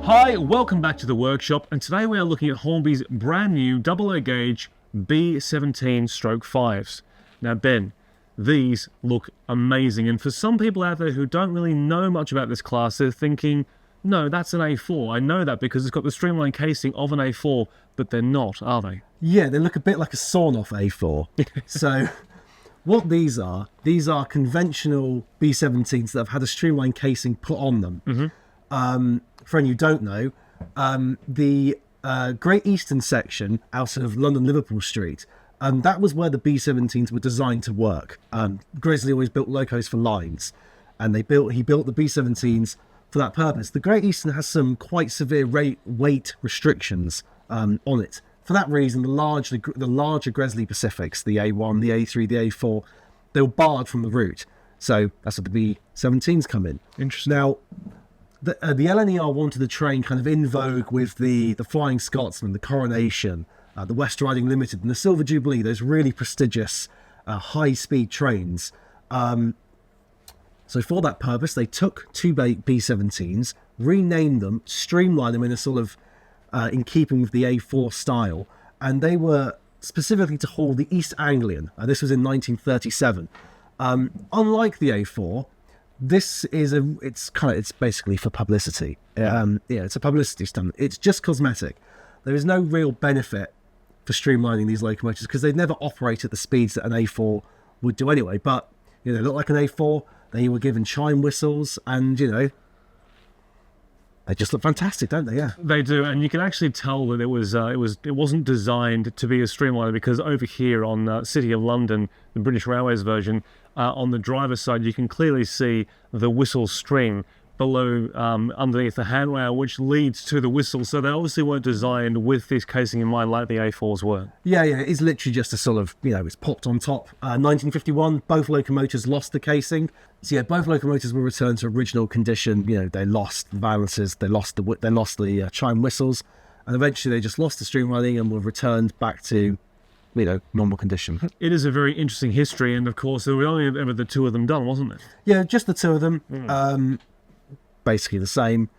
Hi, welcome back to the workshop, and today we are looking at Hornby's brand new AA gauge B17/5s. Now Ben, these look amazing, and for some people out there who don't really know much about this class, they're thinking, no, that's an A4. I know that because it's got the streamlined casing of an A4, but they're not, are they? Yeah, they look a bit like a sawn-off A4. So what these are conventional B17s that have had a streamlined casing put on them. For any who don't know, the Great Eastern section out of London Liverpool Street, that was where the B17s were designed to work. Grizzly always built locos for lines, and he built the B17s for that purpose. The Great Eastern has some quite severe weight restrictions on it. For that reason, the larger Grizzly Pacifics, the A1, the A3, the A4, they were barred from the route. So that's where the B17s come in. Interesting. Now, the LNER wanted to train kind of in vogue with the Flying Scotsman, the Coronation, the West Riding Limited, and the Silver Jubilee, those really prestigious high-speed trains. So for that purpose, they took two B17s, renamed them, streamlined them in a sort of, in keeping with the A4 style, and they were specifically to haul the East Anglian. This was in 1937. Unlike the A4, this is it's basically for publicity. It's a publicity stunt. It's just cosmetic. There is no real benefit for streamlining these locomotives because they'd never operate at the speeds that an A4 would do anyway. But they look like an A4. They were given chime whistles, and they just look fantastic, don't they? Yeah, they do, and you can actually tell that it wasn't designed to be a streamliner, because over here on City of London, the British Railways version, on the driver's side, you can clearly see the whistle string below, underneath the handrail, which leads to the whistle. So they obviously weren't designed with this casing in mind like the A4s were. Yeah, it's literally just a sort of, it's popped on top. 1951, both locomotives lost the casing. So yeah, both locomotives were returned to original condition. They lost the balances, they lost the chime whistles, and eventually they just lost the streamlining and were returned back to normal condition. It is a very interesting history, and of course there were only ever the two of them done, wasn't it? Yeah, just the two of them. Basically the same.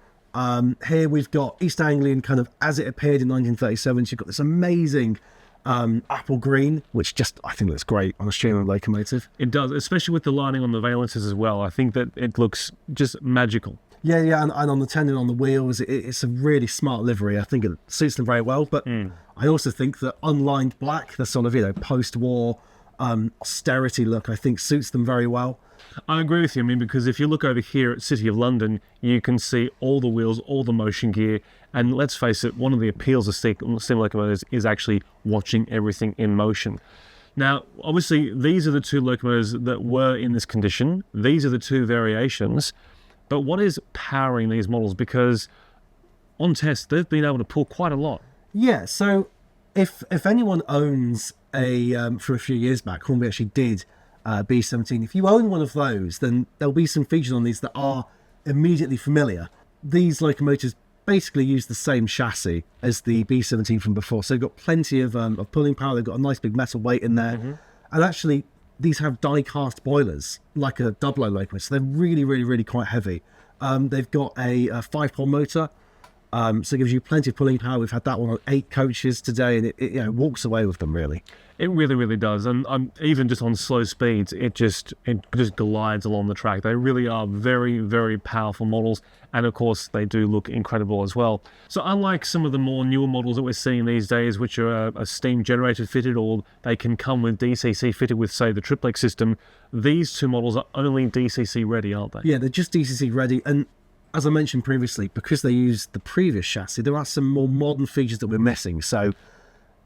Here we've got East Anglian kind of as it appeared in 1937. So you've got this amazing apple green, which I think looks great on a streamlined locomotive. It does, especially with the lining on the valances as well. I think that it looks just magical. Yeah, and on the tendon on the wheels, it's a really smart livery. I think it suits them very well, but I also think that unlined black, the sort of, post-war austerity look, I think suits them very well. I agree with you. I mean, because if you look over here at City of London, you can see all the wheels, all the motion gear, and let's face it, one of the appeals of steam locomotives is actually watching everything in motion. Now, obviously, these are the two locomotives that were in this condition. These are the two variations. But what is powering these models? Because on test, they've been able to pull quite a lot. Yeah, so if anyone owns for a few years back, Hornby actually did B17. If you own one of those, then there'll be some features on these that are immediately familiar. These locomotives basically use the same chassis as the B17 from before, so they've got plenty of pulling power. They've got a nice big metal weight in there, and actually these have die-cast boilers like a double-O locomotive, so they're really, really, really quite heavy. They've got a 5-pole motor, so it gives you plenty of pulling power. We've had that one on 8 coaches today, and it walks away with them, really. It really, really does, and even just on slow speeds, it just glides along the track. They really are very, very powerful models, and of course, they do look incredible as well. So unlike some of the more newer models that we're seeing these days, which are a steam generator fitted, or they can come with DCC fitted with, say, the triplex system, these two models are only DCC ready, aren't they? Yeah, they're just DCC ready, and as I mentioned previously, because they use the previous chassis, there are some more modern features that we're missing. So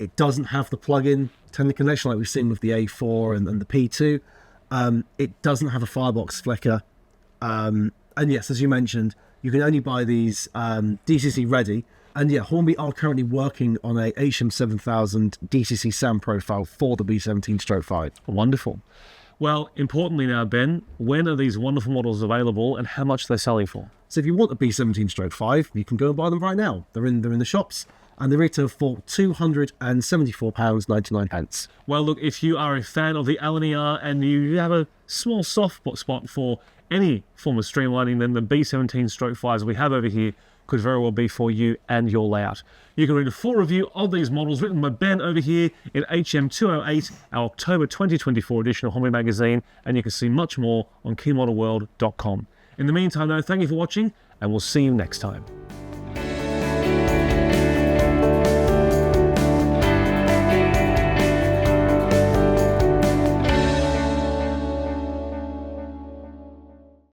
it doesn't have the plug-in tendon connection like we've seen with the A4 and the P2. It doesn't have a firebox flicker. And yes, as you mentioned, you can only buy these DCC ready. And yeah, Hornby are currently working on a HM208 DCC sound profile for the B17/5. Wonderful. Well, importantly now, Ben, when are these wonderful models available and how much they're selling for? So if you want a B17/5, you can go and buy them right now. They're in the shops, and they retail for £274.99. Well, look, if you are a fan of the LNER and you have a small soft spot for any form of streamlining, then the B17/5s we have over here could very well be for you and your layout. You can read a full review of these models written by Ben over here in HM208, our October 2024 edition of Hornby Magazine, and you can see much more on keymodelworld.com. In the meantime, though, thank you for watching, and we'll see you next time.